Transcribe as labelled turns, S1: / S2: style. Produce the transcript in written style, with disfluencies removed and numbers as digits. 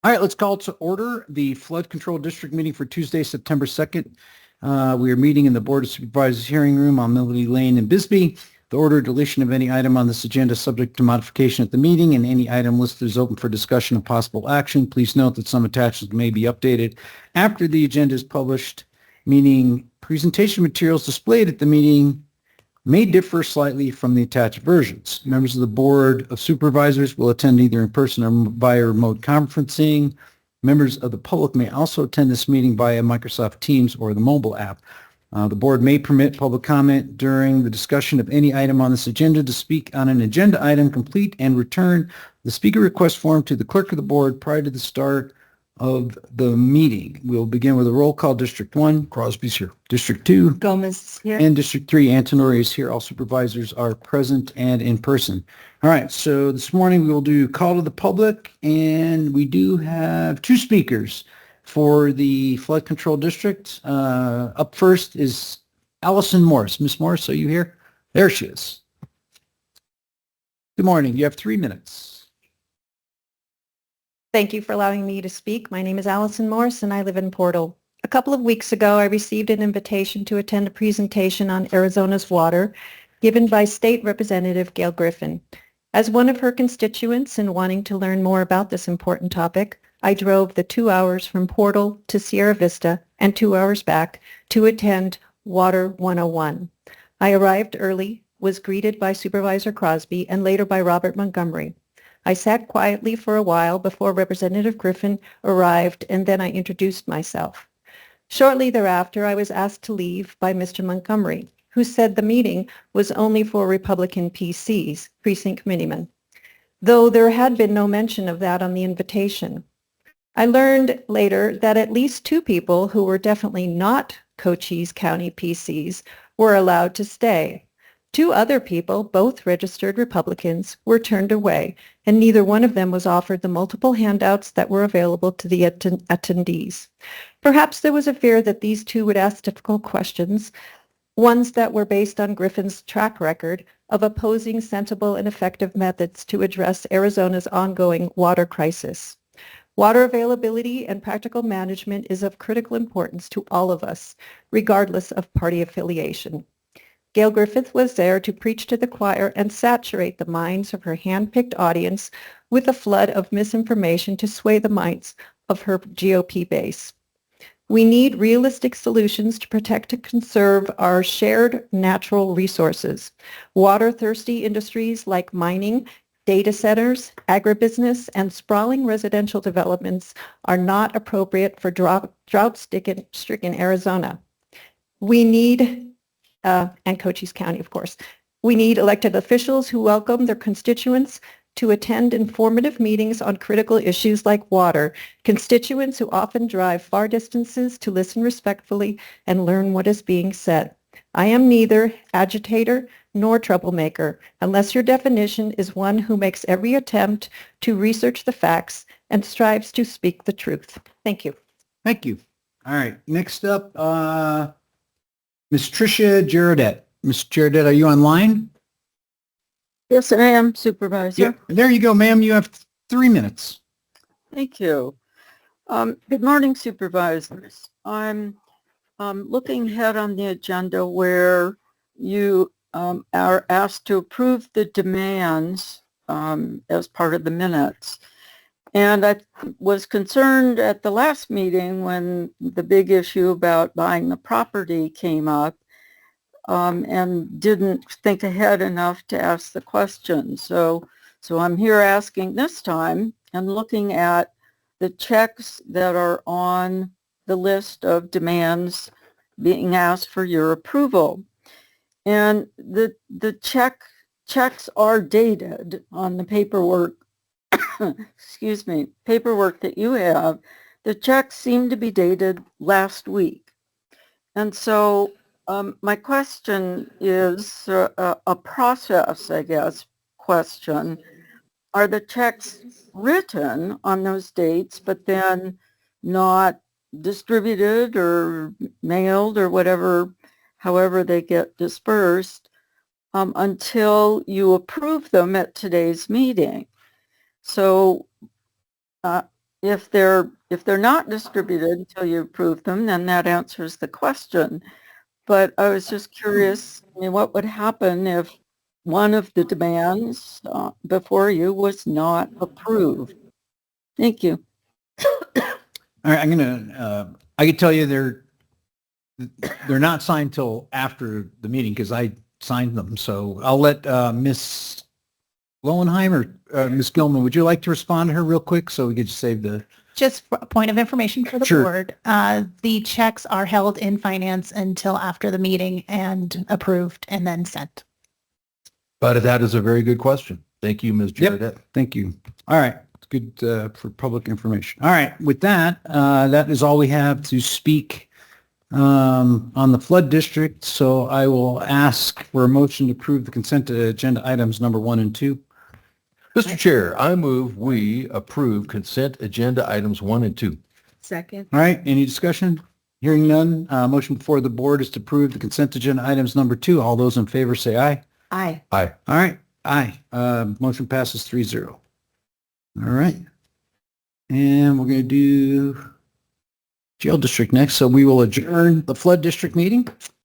S1: All right, let's call to order the Flood Control District meeting for Tuesday, September 2nd. We are meeting in the Board of Supervisors hearing room on Melody Lane in Bisbee. The order of deletion of any item on this agenda is subject to modification at the meeting, and any item listed is open for discussion and possible action. Please note that some attachments may be updated after the agenda is published, meaning presentation materials displayed at the meeting may differ slightly from the attached versions. Members of the Board of Supervisors will attend either in person or via remote conferencing. Members of the public may also attend this meeting via Microsoft Teams or the mobile app. The board may permit public comment during the discussion of any item on this agenda. To speak on an agenda item, complete and return the speaker request form to the clerk of the board prior to the start of the meeting. We'll begin with a roll call. District 1.
S2: Crosby's here.
S1: District 2.
S3: Gomez is here.
S1: And District 3, Antonori is here. All supervisors are present and in person. All right, so this morning we will do call to the public, and we do have two speakers for the Flood Control District. Up first is Allison Morris. Miss Morris, are you here? There she is. Good morning. You have 3 minutes.
S3: Thank you for allowing me to speak. My name is Allison Morris and I live in Portal. A couple of weeks ago, I received an invitation to attend a presentation on Arizona's water given by State Representative Gail Griffin. As one of her constituents and wanting to learn more about this important topic, I drove the 2 hours from Portal to Sierra Vista and 2 hours back to attend Water 101. I arrived early, was greeted by Supervisor Crosby and later by Robert Montgomery. I sat quietly for a while before Representative Griffin arrived, and then I introduced myself. Shortly thereafter, I was asked to leave by Mr. Montgomery, who said the meeting was only for Republican PCs, precinct committeemen, though there had been no mention of that on the invitation. I learned later that at least 2 people who were definitely not Cochise County PCs were allowed to stay. 2 other people, both registered Republicans, were turned away, and neither one of them was offered the multiple handouts that were available to the attendees. Perhaps there was a fear that these 2 would ask difficult questions, ones that were based on Griffin's track record of opposing sensible and effective methods to address Arizona's ongoing water crisis. Water availability and practical management is of critical importance to all of us, regardless of party affiliation. Gail Griffith was there to preach to the choir and saturate the minds of her hand-picked audience with a flood of misinformation to sway the minds of her GOP base. We need realistic solutions to protect and conserve our shared natural resources. Water-thirsty industries like mining, data centers, agribusiness, and sprawling residential developments are not appropriate for drought-stricken Arizona. We need and Cochise County, of course. We need elected officials who welcome their constituents to attend informative meetings on critical issues like water, constituents who often drive far distances to listen respectfully and learn what is being said. I am neither agitator nor troublemaker, unless your definition is one who makes every attempt to research the facts and strives to speak the truth. Thank you.
S1: Thank you. All right, next up, Ms. Tricia Girodet. Ms. Girodet, are you online?
S4: Yes, I am, Supervisor.
S1: Yeah, there you go, ma'am. You have 3 minutes.
S4: Thank you. Good morning, Supervisors. I'm looking ahead on the agenda where you are asked to approve the demands as part of the minutes. And I was concerned at the last meeting when the big issue about buying the property came up and didn't think ahead enough to ask the question. So I'm here asking this time and looking at the checks that are on the list of demands being asked for your approval. And the checks are dated on the paperwork excuse me, paperwork that you have. The checks seem to be dated last week. And so my question is a process, I guess, question. Are the checks written on those dates, but then not distributed or mailed or whatever, however they get dispersed, until you approve them at today's meeting? So if they're not distributed until you approve them, then that answers the question. But I was just curious, I mean, what would happen if one of the demands before you was not approved? Thank you.
S1: All right, I can tell you they're not signed till after the meeting because I signed them. So I'll let Ms. Lowenheim or Ms. Gilman, would you like to respond to her real quick so we could just save the...
S2: Just for a point of information for the
S1: Sure.
S2: board, the checks are held in finance until after the meeting and approved and then sent.
S5: But that is a very good question. Thank you, Ms.
S1: Yep.
S5: Jarrett.
S1: Thank you. All right. It's good for public information. All right. With that, that is all we have to speak on the flood district. So I will ask for a motion to approve the consent agenda items number 1 and 2.
S5: Mr. Chair, I move we approve consent agenda items 1 and 2.
S3: Second.
S1: All right. Any discussion? Hearing none. Motion before the board is to approve the consent agenda items number 2. All those in favor say aye.
S3: Aye.
S5: Aye.
S1: All right. Aye. Motion passes 3-0. All right. And we're going to do jail district next. So we will adjourn the flood district meeting.